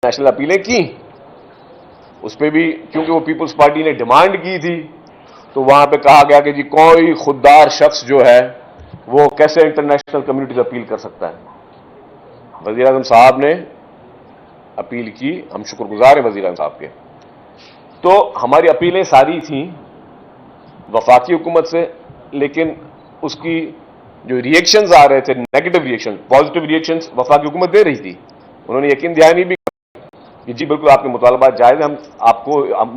National اپیلیں کی، اس پہ بھی کیونکہ وہ پیپلز پارٹی نے ڈیمانڈ کی تھی تو وہاں پہ کہا گیا کہ جی کوئی خوددار شخص جو ہے وہ کیسے انٹرنیشنل کمیونٹی سے اپیل کر سکتا ہے۔ وزیر اعظم صاحب نے اپیل کی، ہم شکر گزار ہیں وزیر اعظم صاحب کے۔ تو ہماری اپیلیں ساری تھیں وفاقی حکومت سے، لیکن اس کی جو ریئیکشنز آ رہے تھے نیگیٹو ریئیکشن، پازیٹو ریئیکشنز وفاقی حکومت دے رہی تھی، انہوں نے یقین دہانی بھی کہ جی بالکل آپ کے مطالبات جائز ہیں، ہم آپ کو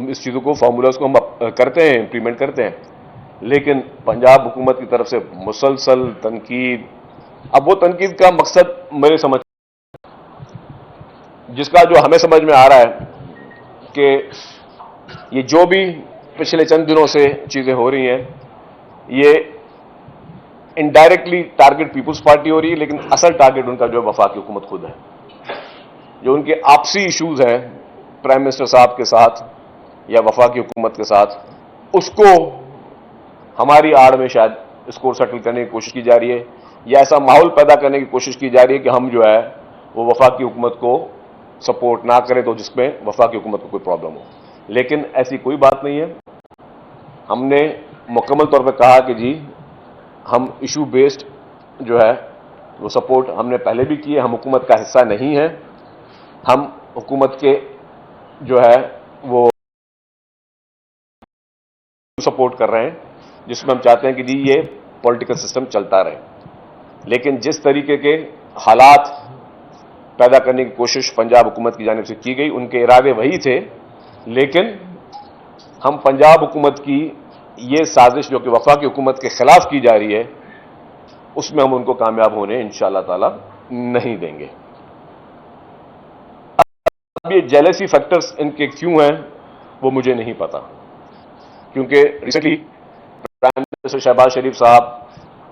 اس چیزوں کو فارمولاز کو ہم کرتے ہیں، امپلیمنٹ کرتے ہیں، لیکن پنجاب حکومت کی طرف سے مسلسل تنقید۔ اب وہ تنقید کا مقصد میرے سمجھ جس کا جو ہمیں سمجھ میں آ رہا ہے کہ یہ جو بھی پچھلے چند دنوں سے چیزیں ہو رہی ہیں یہ انڈائریکٹلی ٹارگٹ پیپلز پارٹی ہو رہی ہے، لیکن اصل ٹارگٹ ان کا جو وفاقی حکومت خود ہے۔ جو ان کے آپسی ایشوز ہیں پرائم منسٹر صاحب کے ساتھ یا وفاقی حکومت کے ساتھ، اس کو ہماری آڑ میں شاید اس کو سیٹل کرنے کی کوشش کی جا رہی ہے، یا ایسا ماحول پیدا کرنے کی کوشش کی جا رہی ہے کہ ہم جو ہے وہ وفاقی حکومت کو سپورٹ نہ کریں تو جس میں وفاقی حکومت کو کوئی پرابلم ہو، لیکن ایسی کوئی بات نہیں ہے۔ ہم نے مکمل طور پہ کہا کہ جی ہم ایشو بیسڈ جو ہے وہ سپورٹ ہم نے پہلے بھی کی ہے، ہم حکومت کا حصہ نہیں ہیں، ہم حکومت کے جو ہے وہ سپورٹ کر رہے ہیں جس میں ہم چاہتے ہیں کہ جی یہ پولیٹیکل سسٹم چلتا رہے، لیکن جس طریقے کے حالات پیدا کرنے کی کوشش پنجاب حکومت کی جانب سے کی گئی ان کے ارادے وہی تھے، لیکن ہم پنجاب حکومت کی یہ سازش جو کہ وفاقی حکومت کے خلاف کی جا رہی ہے اس میں ہم ان کو کامیاب ہونے انشاءاللہ تعالی نہیں دیں گے۔ اب یہ جیلسی فیکٹرز ان کے کیوں ہیں وہ مجھے نہیں پتا، کیونکہ ریسنٹلی پرائم منسٹر شہباز شریف صاحب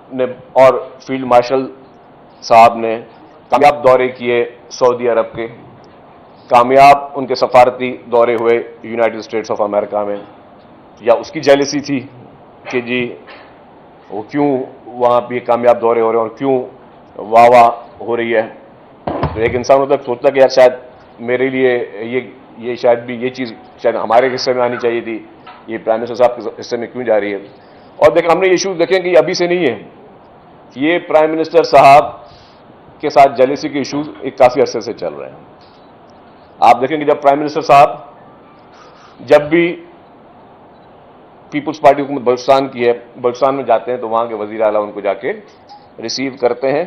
نے اور فیلڈ مارشل صاحب نے کامیاب دورے کیے سعودی عرب کے، کامیاب ان کے سفارتی دورے ہوئے یونائٹڈ اسٹیٹس آف امریکہ میں، یا اس کی جیلسی تھی کہ جی وہ کیوں وہاں پہ کامیاب دورے ہو رہے ہیں اور کیوں واہ واہ ہو رہی ہے۔ تو ایک انسان ہوتا ہے سوچتا کہ یار شاید میرے لیے یہ شاید بھی یہ چیز شاید ہمارے حصے میں آنی چاہیے تھی، یہ پرائم منسٹر صاحب کے حصے میں کیوں جا رہی ہے۔ اور دیکھیں ہم نے یہ ایشوز دیکھیں کہ یہ ابھی سے نہیں ہے، یہ پرائم منسٹر صاحب کے ساتھ جیلسی کے ایشوز ایک کافی عرصے سے چل رہے ہیں۔ آپ دیکھیں کہ جب پرائم منسٹر صاحب جب بھی پیپلز پارٹی حکومت بلوچستان کی ہے، بلوچستان میں جاتے ہیں تو وہاں کے وزیر اعلیٰ ان کو جا کے ریسیو کرتے ہیں،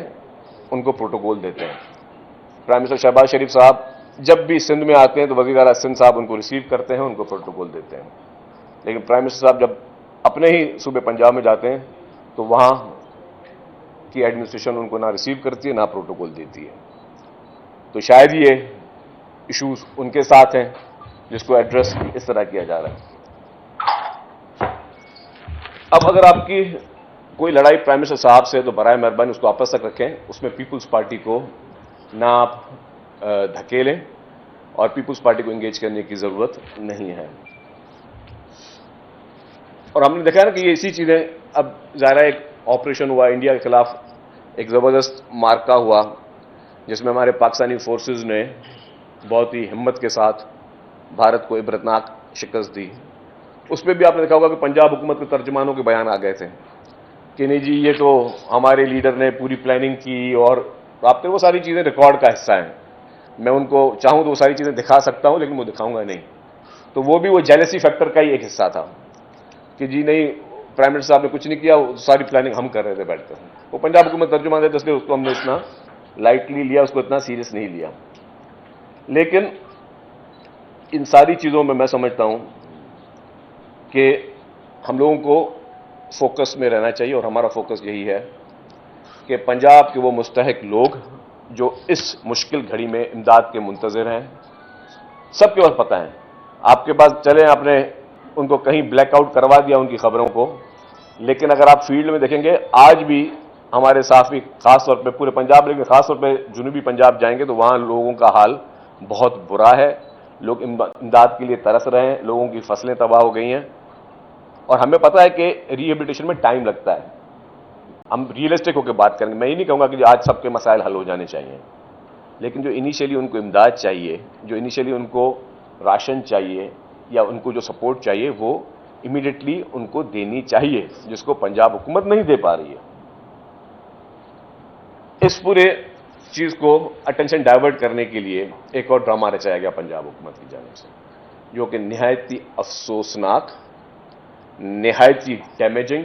ان کو پروٹوکول دیتے ہیں۔ پرائم منسٹر شہباز شریف صاحب جب بھی سندھ میں آتے ہیں تو وزیر اعلیٰ سندھ صاحب ان کو ریسیو کرتے ہیں، ان کو پروٹوکول دیتے ہیں، لیکن پرائم منسٹر صاحب جب اپنے ہی صوبے پنجاب میں جاتے ہیں تو وہاں کی ایڈمنسٹریشن ان کو نہ ریسیو کرتی ہے نہ پروٹوکول دیتی ہے۔ تو شاید یہ ایشوز ان کے ساتھ ہیں جس کو ایڈریس اس طرح کیا جا رہا ہے۔ اب اگر آپ کی کوئی لڑائی پرائم منسٹر صاحب سے تو برائے مہربانی اس کو آپس تک رکھیں، اس میں پیپلز پارٹی کو نہ آپ دھکیلیں اور پیپلز پارٹی کو انگیج کرنے کی ضرورت نہیں ہے۔ اور ہم نے دیکھا نا کہ یہ اسی چیزیں اب ظاہر ایک آپریشن ہوا انڈیا کے خلاف، ایک زبردست مارکا ہوا جس میں ہمارے پاکستانی فورسز نے بہت ہی ہمت کے ساتھ بھارت کو عبرتناک شکست دی۔ اس پہ بھی آپ نے دیکھا ہوگا کہ پنجاب حکومت کے ترجمانوں کے بیان آ گئے تھے کہ نہیں جی یہ تو ہمارے لیڈر نے پوری پلاننگ کی، اور آپ نے وہ ساری چیزیں ریکارڈ کا حصہ ہیں، میں ان کو چاہوں تو وہ ساری چیزیں دکھا سکتا ہوں لیکن وہ دکھاؤں گا نہیں۔ تو وہ بھی وہ جیلسی فیکٹر کا ہی ایک حصہ تھا کہ جی نہیں پرائم منسٹر صاحب نے کچھ نہیں کیا، ساری پلاننگ ہم کر رہے تھے بیٹھ کر۔ وہ پنجاب حکومت ترجمان تھے اس لیے اس کو ہم نے اتنا لائٹلی لیا، اس کو اتنا سیریس نہیں لیا۔ لیکن ان ساری چیزوں میں سمجھتا ہوں کہ ہم لوگوں کو فوکس میں رہنا چاہیے، اور ہمارا فوکس یہی ہے کہ پنجاب کے وہ مستحق لوگ جو اس مشکل گھڑی میں امداد کے منتظر ہیں، سب کے پاس پتہ ہے، آپ کے پاس چلیں آپ نے ان کو کہیں بلیک آؤٹ کروا دیا ان کی خبروں کو، لیکن اگر آپ فیلڈ میں دیکھیں گے آج بھی ہمارے صحافی خاص طور پہ پورے پنجاب لیکن خاص طور پہ جنوبی پنجاب جائیں گے تو وہاں لوگوں کا حال بہت برا ہے، لوگ امداد کے لیے ترس رہے ہیں، لوگوں کی فصلیں تباہ ہو گئی ہیں، اور ہمیں پتہ ہے کہ ریہیبلیٹیشن میں ٹائم لگتا ہے۔ ہم ریئلسٹک ہو کے بات کریں گے، میں یہ نہیں کہوں گا کہ آج سب کے مسائل حل ہو جانے چاہیے، لیکن جو انیشیلی ان کو امداد چاہیے, جو انیشیلی ان کو راشن چاہیے یا ان کو جو سپورٹ چاہیے, وہ امیڈیٹلی ان کو دینی چاہیے, جس کو پنجاب حکومت نہیں دے پا رہی ہے. اس پورے چیز کو اٹینشن ڈائیورٹ کرنے کے لیے ایک اور ڈرامہ رچایا گیا پنجاب حکومت کی جانب سے, جو کہ نہایت ہی افسوسناک, نہایت ہی ڈیمیجنگ,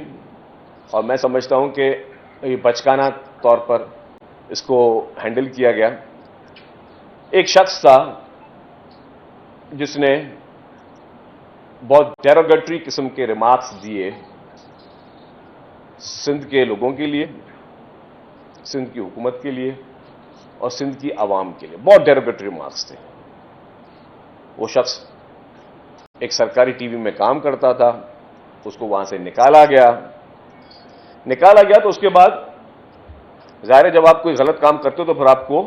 اور میں سمجھتا ہوں کہ یہ بچکانہ طور پر اس کو ہینڈل کیا گیا. ایک شخص تھا جس نے بہت ڈیروگیٹری قسم کے ریمارکس دیے سندھ کے لوگوں کے لیے, سندھ کی حکومت کے لیے اور سندھ کی عوام کے لیے. بہت ڈیروگیٹری ریمارکس تھے. وہ شخص ایک سرکاری ٹی وی میں کام کرتا تھا, اس کو وہاں سے نکالا گیا تو اس کے بعد ظاہر ہے جب آپ کوئی غلط کام کرتے ہو تو پھر آپ کو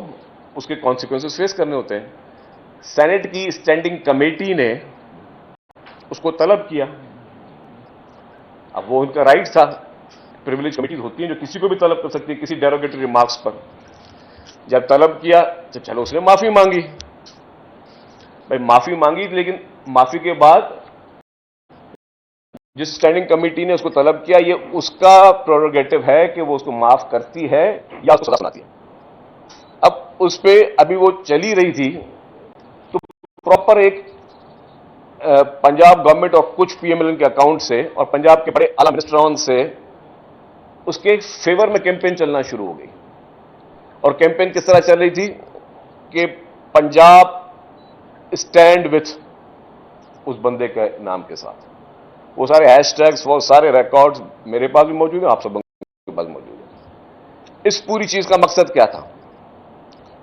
اس کے کانسیکوینسز فیس کرنے ہوتے ہیں. سینٹ کی اسٹینڈنگ کمیٹی نے اس کو طلب کیا. اب وہ ان کا رائٹ تھا, پریویلیج کمیٹیز ہوتی ہیں جو کسی کو بھی طلب کر سکتی ہے کسی ڈیروگیٹری ریمارکس پر. جب طلب کیا تو چلو اس نے معافی مانگی. بھائی معافی مانگی, لیکن معافی کے بعد جس اسٹینڈنگ کمیٹی نے اس کو طلب کیا, یہ اس کا پروروگیٹو ہے کہ وہ اس کو معاف کرتی ہے یا اس کو سزا سناتی ہے. اب اس پہ ابھی وہ چلی رہی تھی تو پراپر ایک پنجاب گورنمنٹ اور کچھ پی ایم ایل این کے اکاؤنٹ سے اور پنجاب کے بڑے اعلی منسٹران سے اس کے فیور میں کیمپین چلنا شروع ہو گئی. اور کیمپین کس طرح چل رہی تھی کہ پنجاب اسٹینڈ وتھ اس بندے کے نام کے ساتھ. وہ سارے ہیش ٹیگس, وہ سارے ریکارڈز میرے پاس بھی موجود ہیں, آپ سب کے پاس موجود ہیں. اس پوری چیز کا مقصد کیا تھا,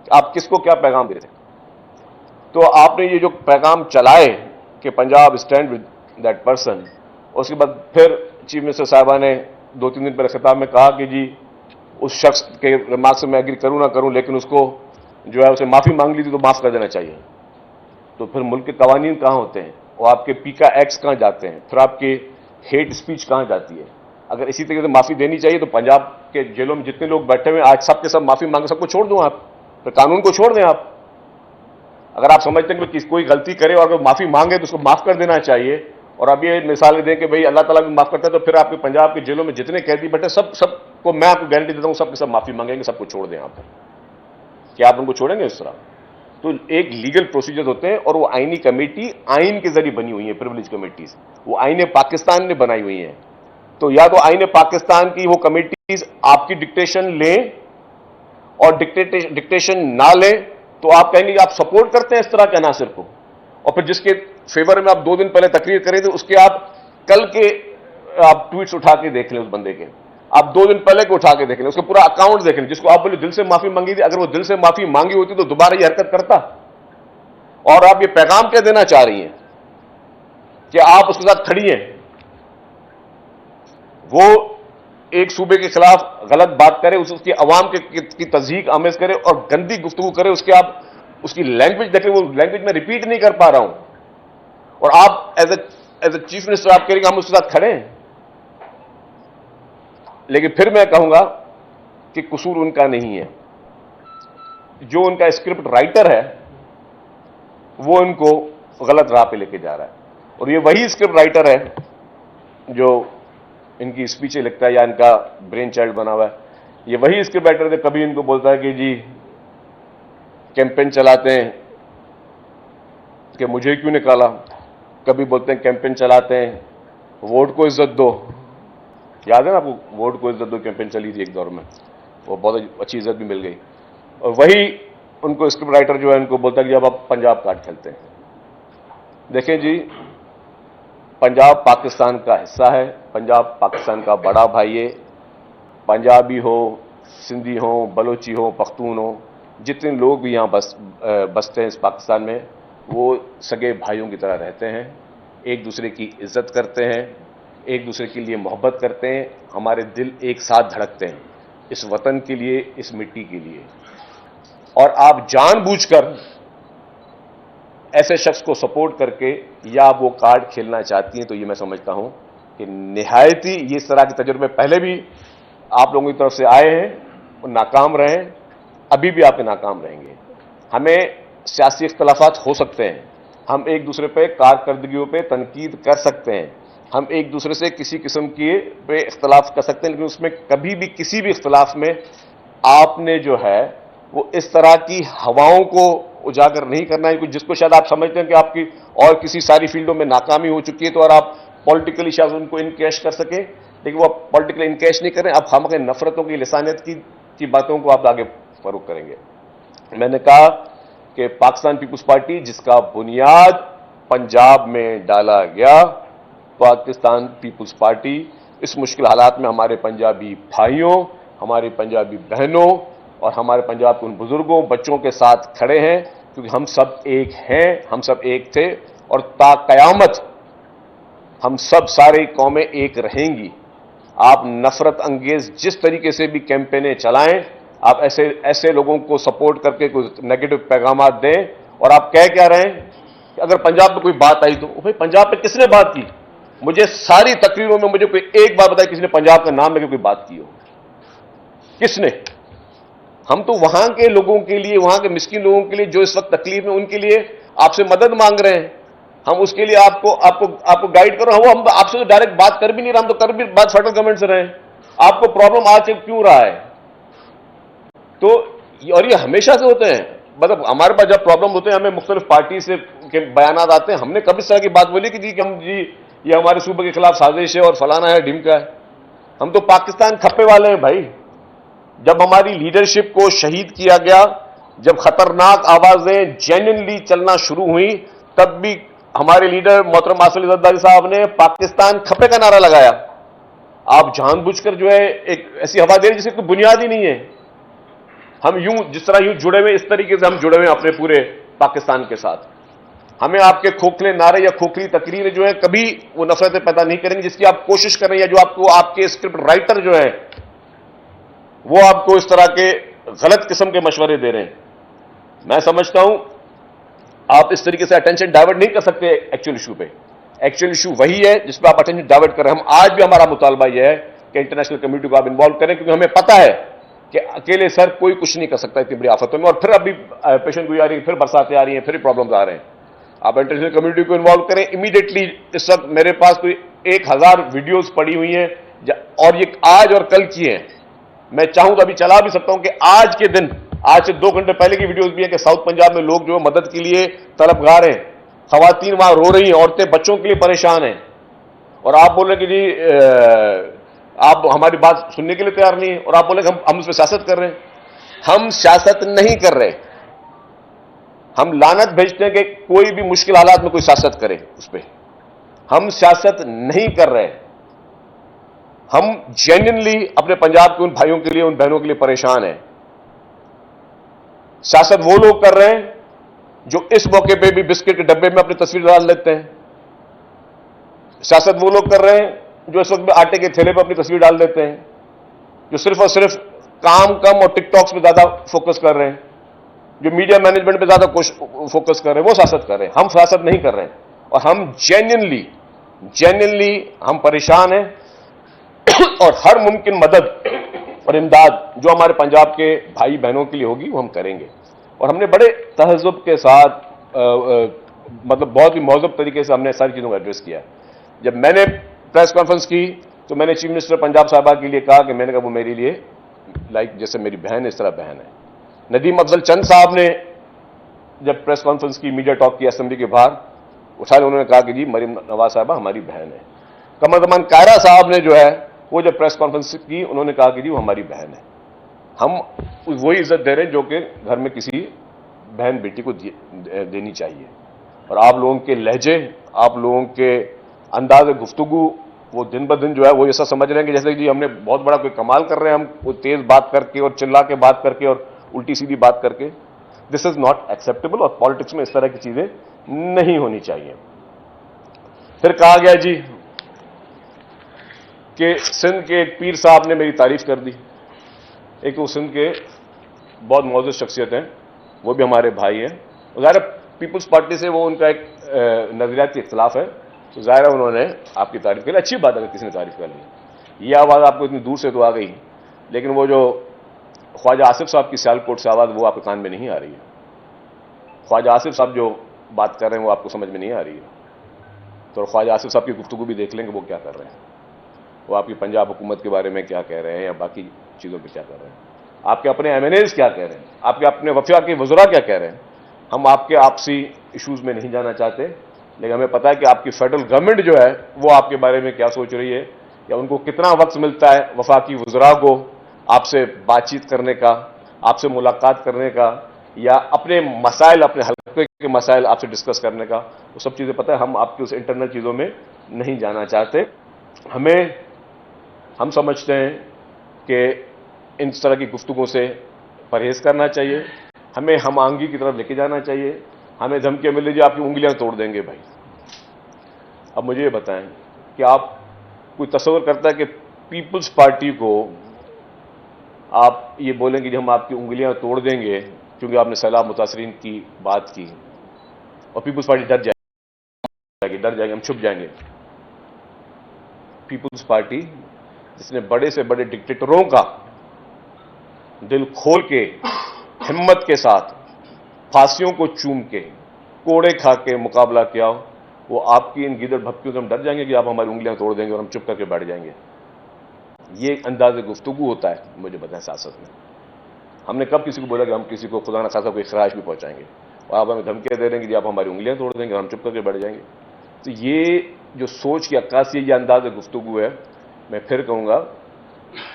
آپ کس کو کیا پیغام دے رہے تھے؟ تو آپ نے یہ جو پیغام چلائے کہ Punjab stand with that person, اس کے بعد پھر چیف منسٹر صاحبہ نے 2-3 دن پہلے خطاب میں کہا کہ جی اس شخص کے ریمارک سے میں ایگری کروں نہ کروں, لیکن اس کو جو ہے اسے معافی مانگ لی تھی تو معاف کر دینا چاہیے. تو پھر ملک کے قوانین کہاں ہوتے ہیں, اور آپ کے پیکا ایکٹس کہاں جاتے ہیں, پھر آپ کے ہیٹ اسپیچ کہاں جاتی ہے؟ اگر اسی طریقے سے معافی دینی چاہیے تو پنجاب کے جیلوں میں جتنے لوگ بیٹھے ہوئے آج سب کے سب معافی مانگے, سب کو چھوڑ دوں آپ, پھر قانون کو چھوڑ دیں آپ. اگر آپ سمجھتے ہیں کہ کوئی غلطی کرے اور اگر معافی مانگے تو اس کو معاف کر دینا چاہیے, اور اب یہ مثالیں دیں کہ بھئی اللہ تعالیٰ بھی معاف کرتا ہے, تو پھر آپ کے پنجاب کے جیلوں میں جتنے قیدی بیٹھے سب کو میں آپ کو گارنٹی دیتا ہوں سب کے سب معافی مانگیں گے, سب کو چھوڑ دیں آپ. کیا آپ ان کو چھوڑیں گے اس طرح؟ تو ایک لیگل پروسیجر ہوتے ہیں, اور وہ آئینی کمیٹی آئین کے ذریعے بنی ہوئی ہیں, پریویلیج کمیٹیز, وہ آئین پاکستان نے بنائی ہوئی ہیں. تو یا تو آئین پاکستان کی وہ کمیٹیز آپ کی ڈکٹیشن لیں, اور ڈکٹیشن نہ لیں تو آپ کہیں گے کہ آپ سپورٹ کرتے ہیں اس طرح کے عناصر کو, اور پھر جس کے فیور میں آپ 2 دن پہلے تقریر کریں تھے اس کے آپ کل کے آپ ٹویٹس اٹھا کے دیکھ لیں, اس بندے کے آپ 2 دن پہلے کو اٹھا کے دیکھ لیں, اس کا پورا اکاؤنٹ دیکھ لیں, جس کو آپ بولے دل سے معافی مانگی تھی. اگر وہ دل سے معافی مانگی ہوتی تو دوبارہ یہ حرکت کرتا. اور آپ یہ پیغام کیا دینا چاہ رہی ہیں کہ آپ اس کے ساتھ کھڑی ہیں, وہ ایک صوبے کے خلاف غلط بات کرے, اس کی عوام کی تضحیک آمیز کرے اور گندی گفتگو کرے, اس کے آپ اس کی لینگویج دیکھیں, وہ لینگویج میں ریپیٹ نہیں کر پا رہا ہوں, اور آپ ایز اے چیف منسٹر آپ کہہ رہے ہیں کہ ہم اس کے ساتھ کھڑے ہیں. لیکن پھر میں کہوں گا کہ قصور ان کا نہیں ہے, جو ان کا اسکرپٹ رائٹر ہے وہ ان کو غلط راہ پہ لے کے جا رہا ہے. اور یہ وہی اسکرپٹ رائٹر ہے جو ان کی اسپیچیں لکھتا ہے یا ان کا برین چائلڈ بنا ہوا ہے. یہ وہی اسکرپٹ رائٹر ہے, کبھی ان کو بولتا ہے کہ جی کیمپین چلاتے ہیں کہ مجھے کیوں نکالا, کبھی بولتے ہیں کیمپین چلاتے ہیں ووٹ کو عزت دو. یاد ہے نا آپ کو, ووٹ کو عزت دو کیمپین چلی تھی ایک دور میں, وہ بہت اچھی عزت بھی مل گئی. اور وہی ان کو اسکرپٹ رائٹر جو ہے ان کو بولتا ہے کہ اب آپ پنجاب کاٹ کھیلتے ہیں. دیکھیں جی, پنجاب پاکستان کا حصہ ہے, پنجاب پاکستان کا بڑا بھائی ہے. پنجابی ہو, سندھی ہو, بلوچی ہو, پختون ہو, جتنے لوگ بھی یہاں بستے ہیں اس پاکستان میں, وہ سگے بھائیوں کی طرح رہتے ہیں, ایک دوسرے کی عزت کرتے ہیں, ایک دوسرے کے لیے محبت کرتے ہیں. ہمارے دل ایک ساتھ دھڑکتے ہیں اس وطن کے لیے, اس مٹی کے لیے. اور آپ جان بوجھ کر ایسے شخص کو سپورٹ کر کے یا آپ وہ کارڈ کھیلنا چاہتی ہیں, تو یہ میں سمجھتا ہوں کہ نہایت ہی یہ اس طرح کے تجربے پہلے بھی آپ لوگوں کی طرف سے آئے ہیں اور ناکام رہے ہیں, ابھی بھی آپ کے ناکام رہیں گے. ہمیں سیاسی اختلافات ہو سکتے ہیں, ہم ایک دوسرے پہ کارکردگیوں پہ تنقید کر سکتے ہیں, ہم ایک دوسرے سے کسی قسم کی پہ اختلاف کر سکتے ہیں, لیکن اس میں کبھی بھی کسی بھی اختلاف میں آپ نے جو ہے وہ اس طرح کی ہواؤں کو اجاگر نہیں کرنا ہے, جس کو شاید آپ سمجھتے ہیں کہ آپ کی اور کسی ساری فیلڈوں میں ناکامی ہو چکی ہے تو اور آپ پولیٹیکلی شاید ان کو انکیش کر سکیں, لیکن وہ پولیٹیکلی انکیش نہیں کریں, اب ہم اپنے نفرتوں کی لسانیت کی باتوں کو آپ آگے فروغ کریں گے. میں نے کہا کہ پاکستان پیپلز پارٹی جس کا بنیاد پنجاب میں ڈالا گیا, پاکستان پیپلز پارٹی اس مشکل حالات میں ہمارے پنجابی بھائیوں, ہماری پنجابی بہنوں اور ہمارے پنجاب کے ان بزرگوں بچوں کے ساتھ کھڑے ہیں, کیونکہ ہم سب ایک ہیں, ہم سب ایک تھے اور تا قیامت ہم سب ساری قومیں ایک رہیں گی. آپ نفرت انگیز جس طریقے سے بھی کیمپینیں چلائیں, آپ ایسے لوگوں کو سپورٹ کر کے کوئی نیگیٹو پیغامات دیں, اور آپ کہہ کیا رہے ہیں کہ اگر پنجاب میں کوئی بات آئی تو بھائی پنجاب پہ کس نے بات کی؟ مجھے ساری تقریروں میں مجھے کوئی ایک بات بتائی کسی نے پنجاب کا نام لے کے کوئی بات کی ہو؟ کس نے؟ ہم تو وہاں کے لوگوں کے لیے, وہاں کے مسکین لوگوں کے لیے جو اس وقت تکلیف میں ان کے لیے آپ سے مدد مانگ رہے ہیں. ہم اس کے لیے آپ کو گائیڈ کر رہے ہیں. ہم آپ سے تو ڈائریکٹ بات کر بھی نہیں رہا, ہم تو کر بھی بات فیڈرل گورنمنٹ سے رہے ہیں. آپ کو پرابلم آج سے کیوں رہا ہے؟ تو اور یہ ہمیشہ سے ہوتے ہیں, مطلب ہمارے پاس جب پرابلم ہوتے ہیں ہمیں مختلف پارٹی سے کے بیانات آتے ہیں. ہم نے کبھی اس طرح کی بات بولی کہ جی ہم جی یہ ہمارے صوبے کے خلاف سازش ہے اور فلانا ہے ڈھمکا ہے. ہم تو پاکستان کھپے والے ہیں بھائی. جب ہماری لیڈرشپ کو شہید کیا گیا, جب خطرناک آوازیں جینوئنلی چلنا شروع ہوئی, تب بھی ہمارے لیڈر محترم آصف علی زرداری صاحب نے پاکستان کھپے کا نعرہ لگایا. آپ جان بوجھ کر جو ہے ایک ایسی ہوا دے رہے جس کی کوئی بنیاد ہی نہیں ہے. ہم یوں جس طرح یوں جڑے ہوئے, اس طریقے سے ہم جڑے ہوئے اپنے پورے پاکستان کے ساتھ. ہمیں آپ کے کھوکھلے نعرے یا کھوکھلی تقریریں جو ہیں کبھی وہ نفرتیں پیدا نہیں کریں گی, جس کی آپ کوشش کر رہے ہیں, یا جو آپ کو آپ کے اسکرپٹ رائٹر جو ہیں وہ آپ کو اس طرح کے غلط قسم کے مشورے دے رہے ہیں. میں سمجھتا ہوں آپ اس طریقے سے اٹینشن ڈائیورٹ نہیں کر سکتے ایکچوئل ایشو پہ. ایکچوئل ایشو وہی ہے جس پہ آپ اٹینشن ڈائیورٹ کر رہے ہیں. ہم آج بھی ہمارا مطالبہ یہ ہے کہ انٹرنیشنل کمیونٹی کو آپ انوالو کریں, کیونکہ ہمیں پتہ ہے کہ اکیلے سر کوئی کچھ نہیں کر سکتا اتنی بڑی آفتوں میں. اور پھر ابھی پیشن گوئی آ رہی ہے, پھر برساتیں آ رہی ہیں, پھر پرابلمز آ رہے ہیں. آپ انٹرنیشنل کمیونٹی کو انوالو کریں امیڈیٹلی. اس وقت میرے پاس کوئی 1000 ویڈیوز پڑی ہوئی ہیں, اور یہ آج اور کل کی ہیں. میں چاہوں تو ابھی چلا بھی سکتا ہوں کہ آج کے دن, آج سے 2 گھنٹے پہلے کی ویڈیوز بھی ہیں کہ ساؤتھ پنجاب میں لوگ جو مدد کے لیے طلبگار ہیں, خواتین وہاں رو رہی ہیں, عورتیں بچوں کے لیے پریشان ہیں, اور آپ بول رہے ہیں کہ جی آپ ہماری بات سننے کے لیے تیار نہیں ہیں, اور آپ بولے کہ ہم اس پہ سیاست کر رہے ہیں. ہم سیاست نہیں کر رہے, ہم لعنت بھیجتے ہیں کہ کوئی بھی مشکل حالات میں کوئی سیاست کرے اس پہ. ہم سیاست نہیں کر رہے, ہم جینوئنلی اپنے پنجاب کے ان بھائیوں کے لیے, ان بہنوں کے لیے پریشان ہیں. سیاست وہ لوگ کر رہے ہیں جو اس موقع پہ بھی بسکٹ کے ڈبے میں اپنی تصویر ڈال لیتے ہیں. سیاست وہ لوگ کر رہے ہیں جو اس وقت آٹے کے تھیلے پہ اپنی تصویر ڈال دیتے ہیں, جو صرف اور صرف کام کم اور ٹک ٹاکس پہ زیادہ فوکس کر رہے ہیں, جو میڈیا مینجمنٹ پہ زیادہ فوکس کر رہے ہیں, وہ سیاست کر رہے ہیں. ہم سیاست نہیں کر رہے ہیں, اور ہم جینوئنلی ہم پریشان ہیں, اور ہر ممکن مدد اور امداد جو ہمارے پنجاب کے بھائی بہنوں کے لیے ہوگی وہ ہم کریں گے. اور ہم نے بڑے تہذب کے ساتھ مطلب بہت ہی مہذب طریقے سے ہم نے ساری چیزوں کو ایڈریس کیا. جب میں نے پریس کانفرنس کی تو میں نے چیف منسٹر پنجاب صاحبہ کے لیے کہا کہ میں نے کہا وہ میرے لیے لائک جیسے میری بہن ہے اس طرح بہن ہے. ندیم افضل چند صاحب نے جب پریس کانفرنس کی, میڈیا ٹاک کی اسمبلی کے باہر اٹھا, انہوں نے کہا کہ جی مریم نواز صاحبہ ہماری بہن ہے. قمر زمان کائرہ صاحب نے جو ہے وہ جب پریس کانفرنس کی انہوں نے کہا کہ جی وہ ہماری بہن ہے. ہم وہی عزت دے رہے ہیں جو کہ گھر میں کسی بہن بیٹی کو دینی چاہیے. اور آپ لوگوں کے لہجے, آپ لوگوں کے انداز گفتگو وہ دن بدن جو ہے وہ ایسا سمجھ رہے ہیں کہ جیسے کہ جی ہم نے بہت بڑا کوئی کمال کر رہے ہیں, ہم وہ تیز بات کر کے اور چلا کے بات کر کے اور الٹی سیدھی بات کر کے. دس از ناٹ ایکسیپٹیبل, اور پالیٹکس میں اس طرح کی چیزیں نہیں ہونی چاہیے. پھر کہا گیا جی کہ سندھ کے ایک پیر صاحب نے میری تعریف کر دی. ایک وہ سندھ کے بہت معزز شخصیت ہیں, وہ بھی ہمارے بھائی ہیں. ظاہر پیپلز پارٹی سے وہ ان کا ایک نظریات کی اختلاف ہے, تو ظاہر ہے انہوں نے آپ کی تعریف کی. اچھی بات ہے اگر کسی نے تعریف کر لی. یہ آواز آپ کو اتنی دور سے تو آ گئی, لیکن وہ جو خواجہ آصف صاحب کی سیالکوٹ سے آواز وہ آپ کے کان میں نہیں آ رہی ہے. خواجہ آصف صاحب جو بات کر رہے ہیں وہ آپ کو سمجھ میں نہیں آ رہی ہے. تو خواجہ آصف صاحب کی گفتگو بھی دیکھ لیں گے وہ کیا کر رہے ہیں, وہ آپ کی پنجاب حکومت کے بارے میں کیا کہہ رہے ہیں یا باقی چیزوں پہ کیا کر رہے ہیں, آپ کے اپنے ایم این ایز کیا کہہ رہے ہیں, آپ کے اپنے وفاق کے وزراء کیا کہہ رہے ہیں. ہم آپ کے آپسی ایشوز میں نہیں جانا چاہتے, لیکن ہمیں پتا ہے کہ آپ کی فیڈرل گورنمنٹ جو ہے وہ آپ کے بارے میں کیا سوچ رہی ہے, یا ان کو کتنا وقت ملتا ہے وفاقی وزراء کو آپ سے بات چیت کرنے کا, آپ سے ملاقات کرنے کا, یا اپنے مسائل, اپنے حلقے کے مسائل آپ سے ڈسکس کرنے کا. وہ سب چیزیں پتہ ہے, ہم آپ کی اس انٹرنل چیزوں میں نہیں جانا چاہتے. ہم سمجھتے ہیں کہ ان طرح کی گفتگو سے پرہیز کرنا چاہیے, ہمیں ہم آہنگی کی طرف لے کے جانا چاہیے. ہمیں دھمکیاں مل لیجیے آپ کی انگلیاں توڑ دیں گے بھائی. اب مجھے یہ بتائیں کہ آپ کوئی تصور کرتا ہے کہ پیپلز پارٹی کو آپ یہ بولیں کہ ہم آپ کی انگلیاں توڑ دیں گے کیونکہ آپ نے سیلاب متاثرین کی بات کی, اور پیپلز پارٹی ڈر جائے گی, ہم چھپ جائیں گے. پیپلز پارٹی جس نے بڑے سے بڑے ڈکٹیٹروں کا دل کھول کے ہمت کے ساتھ پھانسیوں کو چوم کے کوڑے کھا کے مقابلہ کیا, وہ آپ کی ان گیدڑ بھکتیوں سے ہم ڈر جائیں گے کہ آپ ہماری انگلیاں توڑ دیں گے اور ہم چپ کر کے بیٹھ جائیں گے. یہ ایک انداز گفتگو ہوتا ہے مجھے بتائیں سیاست میں. ہم نے کب کسی کو بولا کہ ہم کسی کو خدا نخواستہ کوئی خراش بھی پہنچائیں گے, اور آپ ہمیں دھمکیاں دے رہے ہیں کہ آپ ہماری انگلیاں توڑ دیں گے اور ہم چپ کر کے بیٹھ جائیں گے. تو یہ جو سوچ کی عکاسی ہے, یہ انداز گفتگو ہے. میں پھر کہوں گا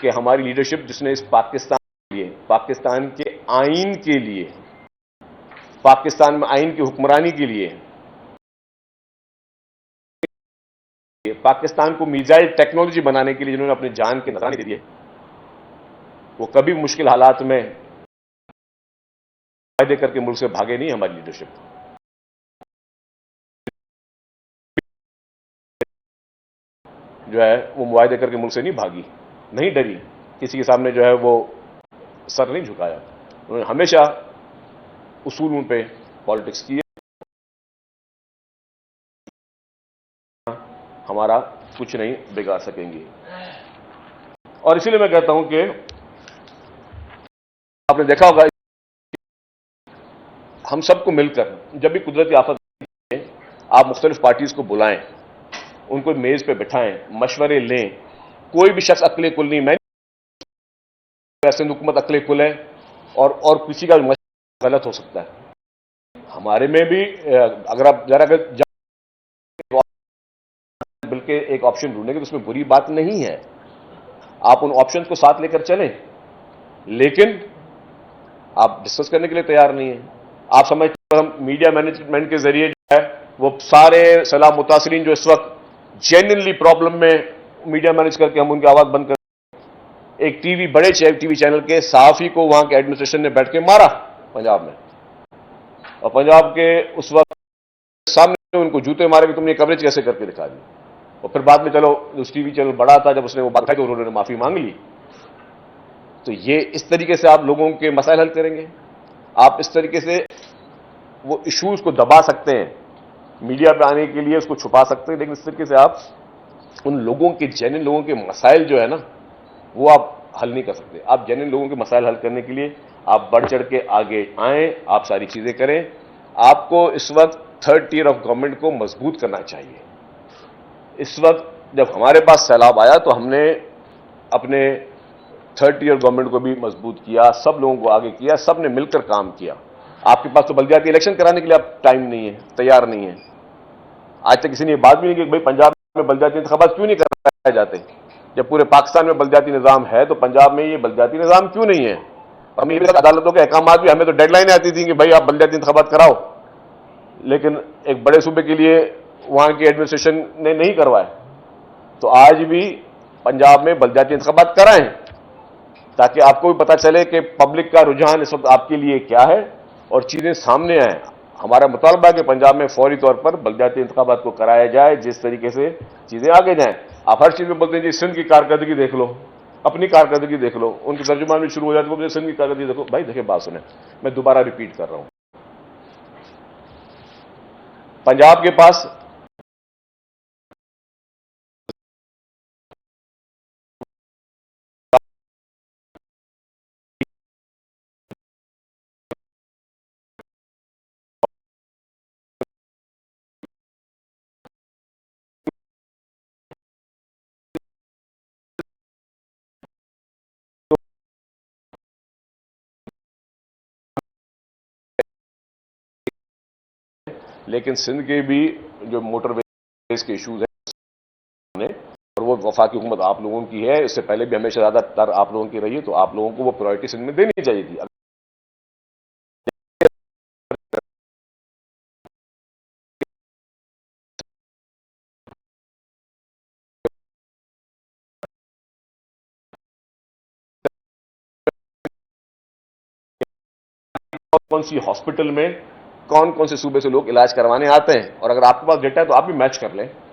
کہ ہماری لیڈرشپ جس نے اس پاکستان کے آئین کے لیے, پاکستان میں آئین کی حکمرانی کے لیے, پاکستان کو میزائل ٹیکنالوجی بنانے کے لیے جنہوں نے اپنی جان کے نذرانے دے دیے, وہ کبھی مشکل حالات میں معاہدے کر کے ملک سے بھاگے نہیں. ہماری لیڈرشپ جو ہے وہ معاہدے کر کے ملک سے نہیں بھاگی, نہیں ڈری, کسی کے سامنے جو ہے وہ سر نہیں جھکایا. انہوں نے ہمیشہ اصولوں پہ پالیٹکس کی ہے. ہمارا کچھ نہیں بگاڑ سکیں گے. اور اسی لیے میں کہتا ہوں کہ آپ نے دیکھا ہوگا ہم سب کو مل کر جب بھی قدرتی آفت آپ مختلف پارٹیز کو بلائیں, ان کو میز پہ بٹھائیں, مشورے لیں. کوئی بھی شخص عقل کل نہیں, میں سندھ حکومت عقل کل ہے, اور کسی کا مشورہ غلط ہو سکتا ہے. ہمارے میں بھی اگر آپ ذرا بلکہ ایک آپشن ڈھونڈیں گے تو اس میں بری بات نہیں ہے, آپ ان آپشنز کو ساتھ لے کر چلیں, لیکن آپ ڈسکس کرنے کے لیے تیار نہیں ہیں. آپ سمجھتے ہیں ہم میڈیا مینجمنٹ کے ذریعے جو ہے وہ سارے سیلاب متاثرین جو اس وقت جینوئنلی پرابلم میں, میڈیا مینج کر کے ہم ان کی آواز بند کر, ایک ٹی وی چینل کے صحافی کو وہاں کے ایڈمنسٹریشن نے بیٹھ کے مارا پنجاب میں, اور پنجاب کے اس وقت سامنے ان کو جوتے مارے کہ تم نے کوریج کیسے کر کے دکھا دی. اور پھر بعد میں چلو اس ٹی وی چینل بڑا تھا, جب اس نے وہ بات کہی تو انہوں نے معافی مانگ لی. تو یہ اس طریقے سے آپ لوگوں کے مسائل حل کریں گے, آپ اس طریقے سے وہ ایشوز کو دبا سکتے ہیں, میڈیا پہ آنے کے لیے اس کو چھپا سکتے ہیں, لیکن اس طریقے سے آپ ان لوگوں کے جینوئن لوگوں کے مسائل جو ہے نا وہ آپ حل نہیں کر سکتے. آپ جینوئن لوگوں کے مسائل حل کرنے کے لیے آپ بڑھ چڑھ کے آگے آئیں, آپ ساری چیزیں کریں. آپ کو اس وقت تھرڈ ٹیئر آف گورنمنٹ کو مضبوط کرنا چاہیے. اس وقت جب ہمارے پاس سیلاب آیا تو ہم نے اپنے تھرڈ ٹیئر گورنمنٹ کو بھی مضبوط کیا, سب لوگوں کو آگے کیا, سب نے مل کر کام کیا. آپ کے پاس تو بلدیاتی الیکشن کرانے کے لیے آپ ٹائم نہیں ہے, تیار نہیں ہے. آج تک کسی نے یہ بات بھی نہیں کہ بھائی پنجاب میں بلدیاتی انتخابات کیوں نہیں کرائے جاتے, جب پورے پاکستان میں بلدیاتی نظام ہے تو پنجاب میں یہ بلدیاتی نظام کیوں نہیں ہے. ہمیں یہ عدالتوں کے احکامات بھی, ہمیں تو ڈیڈ لائنیں آتی تھیں کہ بھائی آپ بلدیاتی انتخابات کراؤ, لیکن ایک بڑے صوبے کے لیے وہاں کی ایڈمنسٹریشن نے نہیں کروائے. تو آج بھی پنجاب میں بلدیاتی انتخابات کرائیں تاکہ آپ کو بھی پتا چلے کہ پبلک کا رجحان اس وقت آپ کے لیے کیا ہے اور چیزیں سامنے آئیں. ہمارا مطالبہ ہے کہ پنجاب میں فوری طور پر بلدیاتی انتخابات کو کرایا جائے, جس طریقے سے چیزیں آگے جائیں. آپ ہر چیز میں بولتے ہیں جی سندھ کی کارکردگی دیکھ لو, اپنی کارکردگی دیکھ لو, ان کی ترجمان بھی شروع ہو جاتی ہے سندھ کی کارکردگی دیکھو. بھائی دیکھیں بات سنیں, میں دوبارہ ریپیٹ کر رہا ہوں, پنجاب کے پاس لیکن سندھ کے بھی جو موٹر ویز کے ایشوز ہیں اور وہ وفاقی حکومت آپ لوگوں کی ہے، اس سے پہلے بھی ہمیشہ زیادہ تر آپ لوگوں کی رہی ہے، تو آپ لوگوں کو وہ پرائرٹی سندھ میں دینی چاہیے تھی. کون سی ہاسپٹل میں کون کون سے صوبے سے لوگ علاج کروانے آتے ہیں، اور اگر آپ کے پاس ڈیٹا ہے تو آپ بھی میچ کر لیں.